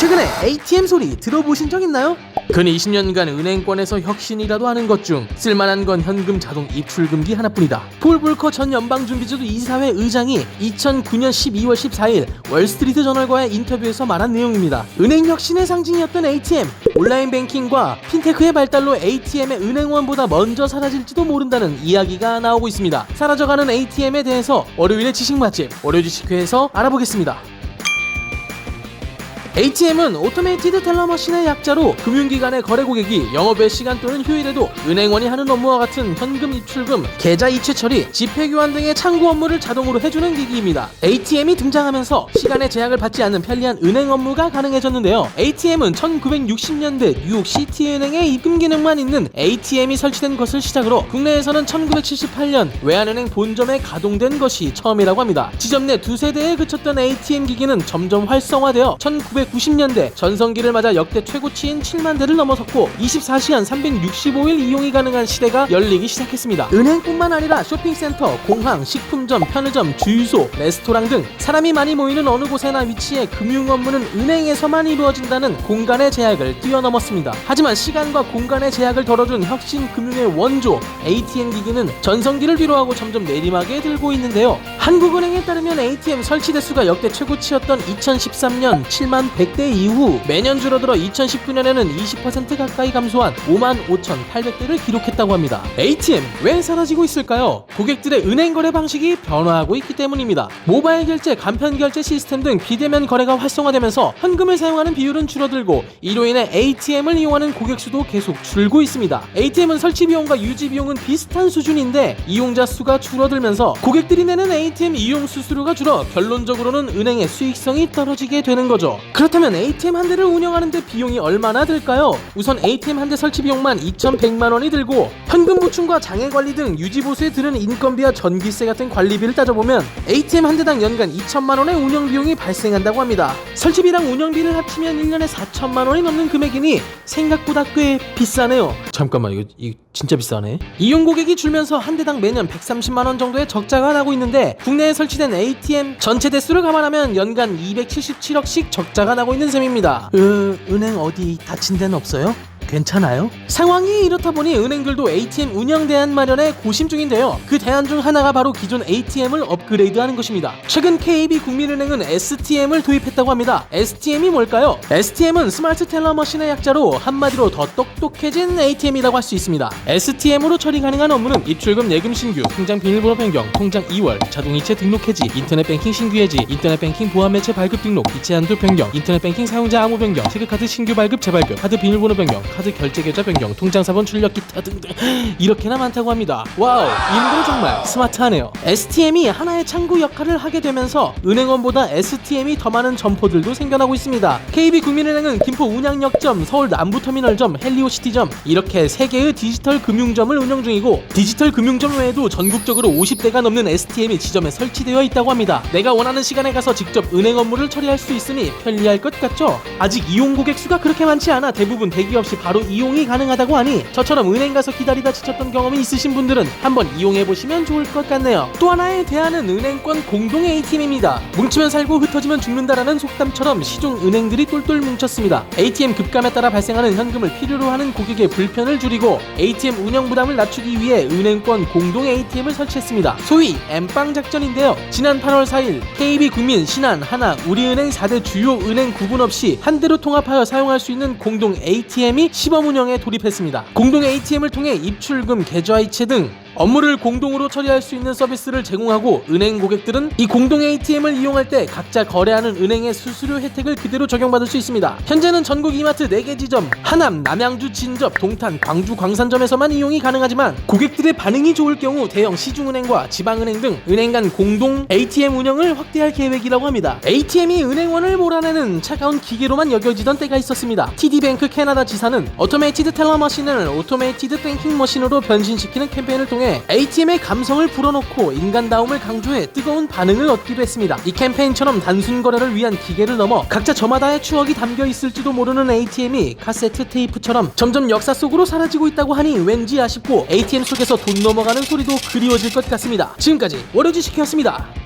최근에 ATM 소리 들어보신 적 있나요? 근 20년간 은행권에서 혁신이라도 하는 것 중 쓸만한 건 현금 자동 입출금기 하나뿐이다. 폴 볼커 전 연방준비제도 이사회 의장이 2009년 12월 14일 월스트리트 저널과의 인터뷰에서 말한 내용입니다. 은행 혁신의 상징이었던 ATM, 온라인 뱅킹과 핀테크의 발달로 ATM의 은행원보다 먼저 사라질지도 모른다는 이야기가 나오고 있습니다. 사라져가는 ATM에 대해서 월요일의 지식 맛집 월요지식회에서 알아보겠습니다. ATM은 오토메이티드 텔러 머신의 약자로 금융기관의 거래 고객이 영업외 시간 또는 휴일에도 은행원이 하는 업무와 같은 현금 입출금, 계좌 이체 처리, 지폐 교환 등의 창구 업무를 자동으로 해주는 기기입니다. ATM이 등장하면서 시간의 제약을 받지 않는 편리한 은행 업무가 가능해졌는데요. ATM은 1960년대 뉴욕 시티은행의 입금 기능만 있는 ATM이 설치된 것을 시작으로 국내에서는 1978년 외환은행 본점에 가동된 것이 처음이라고 합니다. 지점 내 두세 대에 그쳤던 ATM 기기는 점점 활성화되어 1990년대 전성기를 맞아 역대 최고치인 7만 대를 넘어섰고 24시간 365일 이용이 가능한 시대가 열리기 시작했습니다. 은행뿐만 아니라 쇼핑센터, 공항, 식품점, 편의점, 주유소, 레스토랑 등 사람이 많이 모이는 어느 곳에나 위치해 금융 업무는 은행에서만 이루어진다는 공간의 제약을 뛰어넘었습니다. 하지만 시간과 공간의 제약을 덜어준 혁신 금융의 원조 ATM 기기는 전성기를 뒤로하고 점점 내리막에 들고 있는데요. 한국은행에 따르면 ATM 설치 대수가 역대 최고치였던 2013년 7만 100대 이후 매년 줄어들어 2019년에는 20% 가까이 감소한 55,800대를 기록했다고 합니다. ATM 왜 사라지고 있을까요? 고객들의 은행 거래 방식이 변화하고 있기 때문입니다. 모바일 결제, 간편 결제 시스템 등 비대면 거래가 활성화되면서 현금을 사용하는 비율은 줄어들고 이로 인해 ATM을 이용하는 고객 수도 계속 줄고 있습니다. ATM은 설치 비용과 유지 비용은 비슷한 수준인데 이용자 수가 줄어들면서 고객들이 내는 ATM 이용 수수료가 줄어 결론적으로는 은행의 수익성이 떨어지게 되는 거죠. 그렇다면 ATM 한 대를 운영하는데 비용이 얼마나 들까요? 우선 ATM 한 대 설치 비용만 2,100만 원이 들고 현금 보충과 장애 관리 등 유지 보수에 드는 인건비와 전기세 같은 관리비를 따져보면 ATM 한 대당 연간 2천만 원의 운영 비용이 발생한다고 합니다. 설치비랑 운영비를 합치면 1년에 4천만 원이 넘는 금액이니 생각보다 꽤 비싸네요. 잠깐만 이거 진짜 비싸네. 이용 고객이 줄면서 한 대당 매년 130만 원 정도의 적자가 나고 있는데 국내에 설치된 ATM 전체 대수를 감안하면 연간 277억씩 적자가 나고 있는 셈입니다. 은행 어디 다친 데는 없어요? 괜찮아요? 상황이 이렇다 보니 은행들도 ATM 운영 대안 마련에 고심 중인데요. 그 대안 중 하나가 바로 기존 ATM을 업그레이드하는 것입니다. 최근 KB국민은행은 STM을 도입했다고 합니다. STM이 뭘까요? STM은 스마트 텔러 머신의 약자로 한마디로 더 똑똑해진 ATM이라고 할 수 있습니다. STM으로 처리 가능한 업무는 입출금 예금 신규, 통장 비밀번호 변경, 통장 이월, 자동이체 등록 해지, 인터넷 뱅킹 신규 해지, 인터넷 뱅킹 보안 매체 발급 등록, 이체 한도 변경, 인터넷 뱅킹 사용자 암호 변경, 체크카드 신규 발급 재발급, 카드 비밀번호 변경, 카드 결제 계좌 변경, 통장 사본 출력 기타 등등 이렇게나 많다고 합니다. 와우, 이름도 정말 스마트하네요. STM이 하나의 창구 역할을 하게 되면서 은행원보다 STM이 더 많은 점포들도 생겨나고 있습니다. KB국민은행은 김포 운양역점, 서울 남부터미널점, 헬리오시티점 이렇게 3개의 디지털 금융점을 운영 중이고 디지털 금융점 외에도 전국적으로 50대가 넘는 STM이 지점에 설치되어 있다고 합니다. 내가 원하는 시간에 가서 직접 은행 업무를 처리할 수 있으니 편리할 것 같죠? 아직 이용 고객 수가 그렇게 많지 않아 대부분 대기 없이 바로 이용이 가능하다고 하니 저처럼 은행 가서 기다리다 지쳤던 경험이 있으신 분들은 한번 이용해보시면 좋을 것 같네요. 또 하나의 대안은 은행권 공동 ATM입니다. 뭉치면 살고 흩어지면 죽는다라는 속담처럼 시중 은행들이 똘똘 뭉쳤습니다. ATM 급감에 따라 발생하는 현금을 필요로 하는 고객의 불편을 줄이고 ATM 운영 부담을 낮추기 위해 은행권 공동 ATM을 설치했습니다. 소위 엠빵 작전인데요. 지난 8월 4일 KB국민, 신한, 하나, 우리은행 4대 주요 은행 구분 없이 한 대로 통합하여 사용할 수 있는 공동 ATM이 시범 운영에 돌입했습니다. 공동 ATM을 통해 입출금, 계좌 이체 등 업무를 공동으로 처리할 수 있는 서비스를 제공하고 은행 고객들은 이 공동 ATM을 이용할 때 각자 거래하는 은행의 수수료 혜택을 그대로 적용받을 수 있습니다. 현재는 전국 이마트 4개 지점, 하남, 남양주, 진접, 동탄, 광주, 광산점에서만 이용이 가능하지만 고객들의 반응이 좋을 경우 대형 시중은행과 지방은행 등 은행 간 공동 ATM 운영을 확대할 계획이라고 합니다. ATM이 은행원을 몰아내는 차가운 기계로만 여겨지던 때가 있었습니다. TD뱅크 캐나다 지사는 오토메이티드 텔러 머신을 오토메이티드 뱅킹 머신으로 변신시키는 캠페인을 통해 ATM의 감성을 불어넣고 인간다움을 강조해 뜨거운 반응을 얻기도 했습니다. 이 캠페인처럼 단순 거래를 위한 기계를 넘어 각자 저마다의 추억이 담겨 있을지도 모르는 ATM이 카세트 테이프처럼 점점 역사 속으로 사라지고 있다고 하니 왠지 아쉽고 ATM 속에서 돈 넘어가는 소리도 그리워질 것 같습니다. 지금까지 월요지식이었습니다.